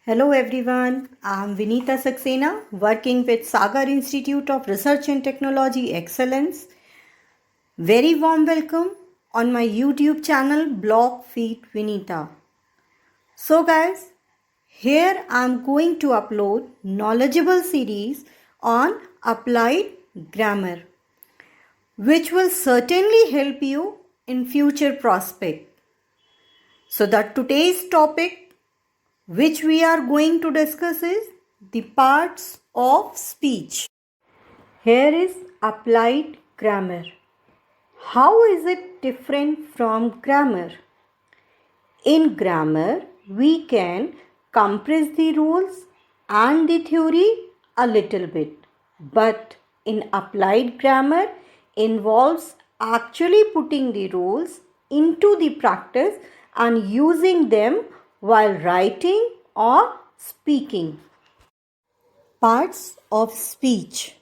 Hello everyone, I am Vinita Saxena working with Sagar Institute of Research and Technology Excellence. Very warm welcome on my YouTube channel Blog Feed Vinita. So guys, here I am going to upload knowledgeable series on applied grammar which will certainly help you in future prospect. So that today's topic which we are going to discuss is the parts of speech. Here is applied grammar. How is it different from grammar? In grammar, we can compress the rules and the theory a little bit. But in applied grammar involves actually putting the rules into the practice and using them while writing or speaking. Parts of speech.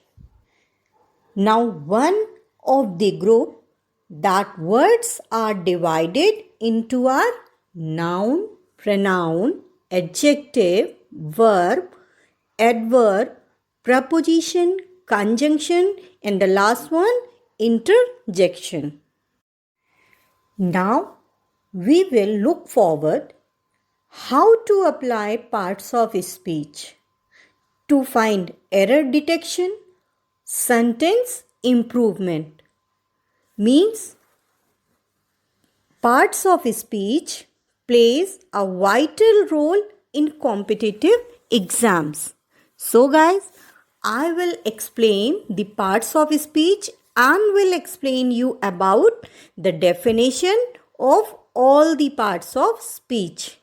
Now one of the group that words are divided into are noun, pronoun, adjective, verb, adverb, preposition, conjunction, and the last one interjection. Now we will look forward how to apply parts of speech to find error detection, sentence improvement. Means parts of speech plays a vital role in competitive exams. So guys, I will explain the parts of speech and will explain you about the definition of all the parts of speech.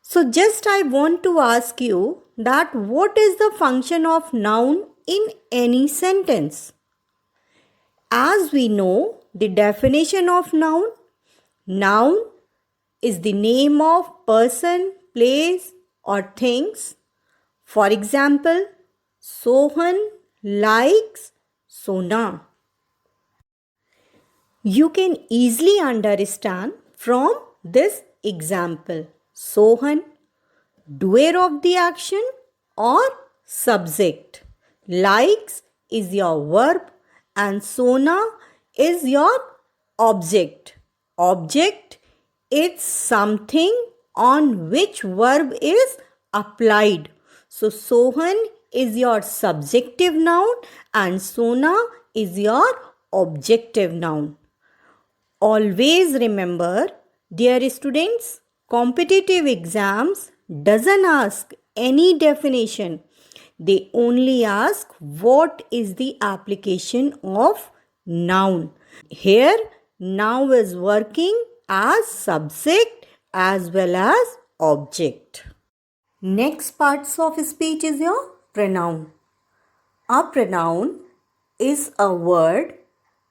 So just I want to ask you that what is the function of noun in any sentence? As we know the definition of noun is the name of person, place or things. For example, Sohan likes Sona. You can easily understand from this example. Sohan, doer of the action or subject. Likes is your verb and Sona is your object. Object is something on which verb is applied. So Sohan is your subjective noun and Sona is your objective noun. Always remember, dear students, competitive exams doesn't ask any definition. They only ask what is the application of noun. Here, noun is working as subject as well as object. Next parts of speech is your pronoun. A pronoun is a word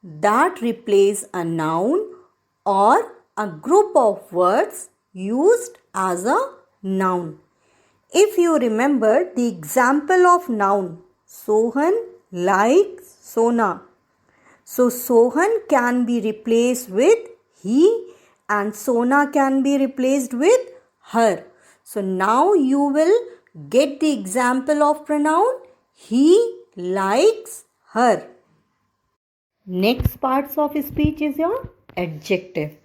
that replaces a noun or a group of words used as a noun. If you remember the example of noun, Sohan likes Sona. So Sohan can be replaced with he and Sona can be replaced with her. So now you will get the example of pronoun he likes her. Next parts of speech is your adjective.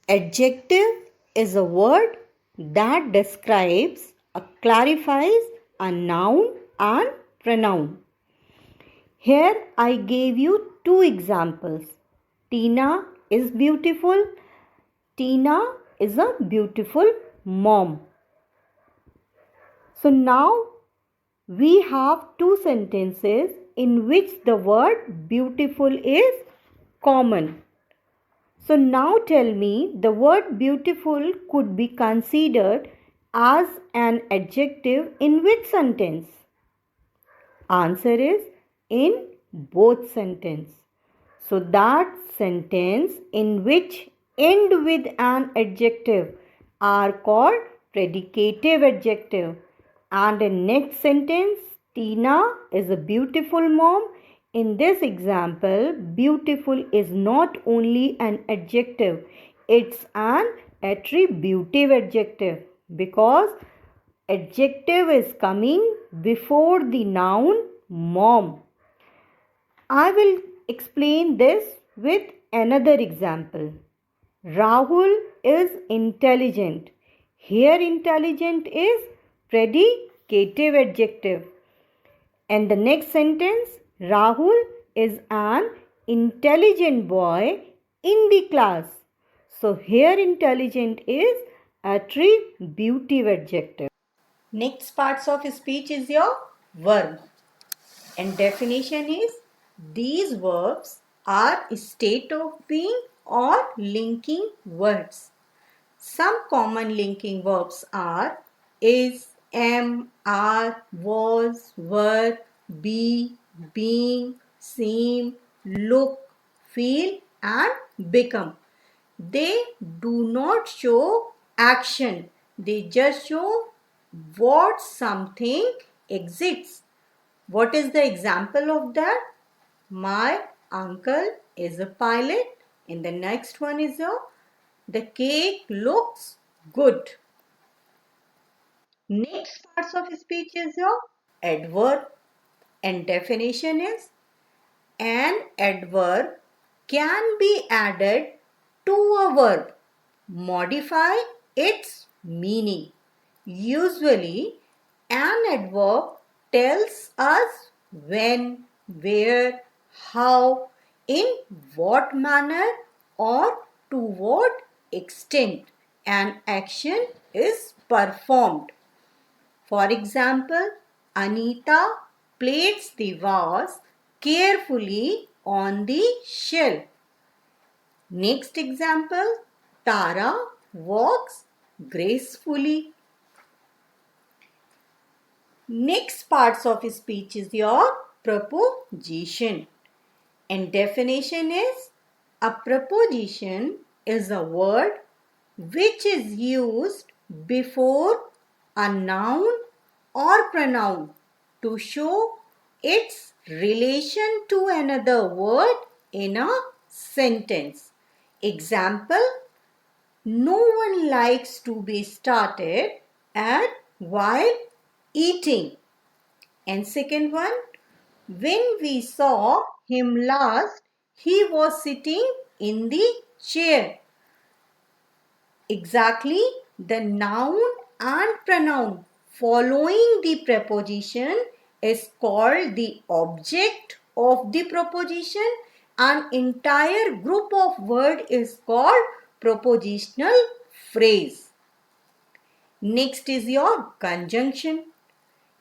Adjective is a word that describes or clarifies a noun and pronoun. Here I gave you two examples. Tina is beautiful. Tina is a beautiful mom. So now we have two sentences in which the word beautiful is common. So now tell me, the word beautiful could be considered as an adjective in which sentence? Answer is in both sentences. So that sentence in which end with an adjective are called predicative adjective. And in next sentence, Tina is a beautiful mom. In this example, beautiful is not only an adjective, it's an attributive adjective because adjective is coming before the noun mom. I will explain this with another example. Rahul is intelligent. Here intelligent is predicative adjective. And the next sentence, Rahul is an intelligent boy in the class. So here intelligent is attributive adjective. Next parts of speech is your verb. And definition is these verbs are state of being or linking words. Some common linking verbs are is, am, are, was, were, be, being, seem, look, feel and become. They do not show action. They just show what something exists. What is the example of that? My uncle is a pilot. And the next one is the cake looks good. Next parts of speech is your adverb. And definition is an adverb can be added to a verb, modify its meaning. Usually, an adverb tells us when, where, how, in what manner, or to what extent an action is performed. For example, Anita plates the vase carefully on the shelf. Next example, Tara walks gracefully. Next parts of speech is your preposition. And definition is a preposition is a word which is used before a noun or pronoun to show its relation to another word in a sentence. Example, no one likes to be started at while eating. And second one, when we saw him last, he was sitting in the chair. Exactly, the noun and pronoun following the preposition is called the object of the preposition. An entire group of word is called prepositional phrase. Next is your conjunction.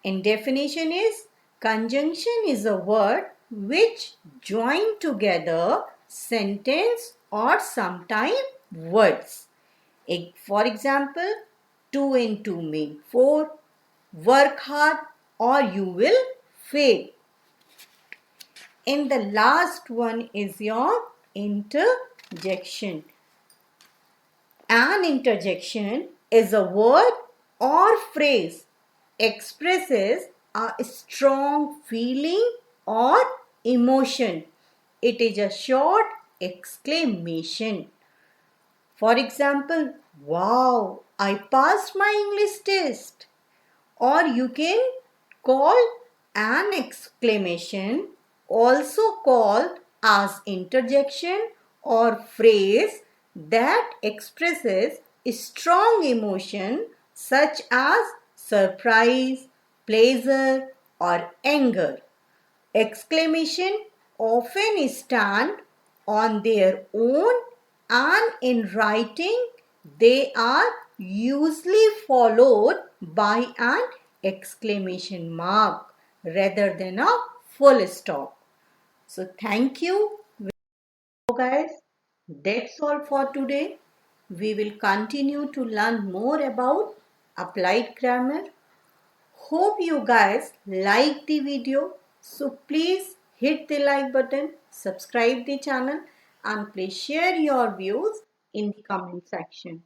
And definition is conjunction is a word which join together sentence or sometime words. For example, 2 and 2 make 4, work hard or you will fail. And the last one is your interjection. An interjection is a word or phrase expresses a strong feeling or emotion. It is a short exclamation. For example, wow, I passed my English test. Or you can call an exclamation also called as interjection or phrase that expresses strong emotion such as surprise, pleasure or anger. Exclamation often stand on their own and in writing they are usually followed by an exclamation mark rather than a full stop. So thank you guys. That's all for today. We will continue to learn more about applied grammar. Hope you guys like the video. So please hit the like button, subscribe the channel and please share your views in the comment section.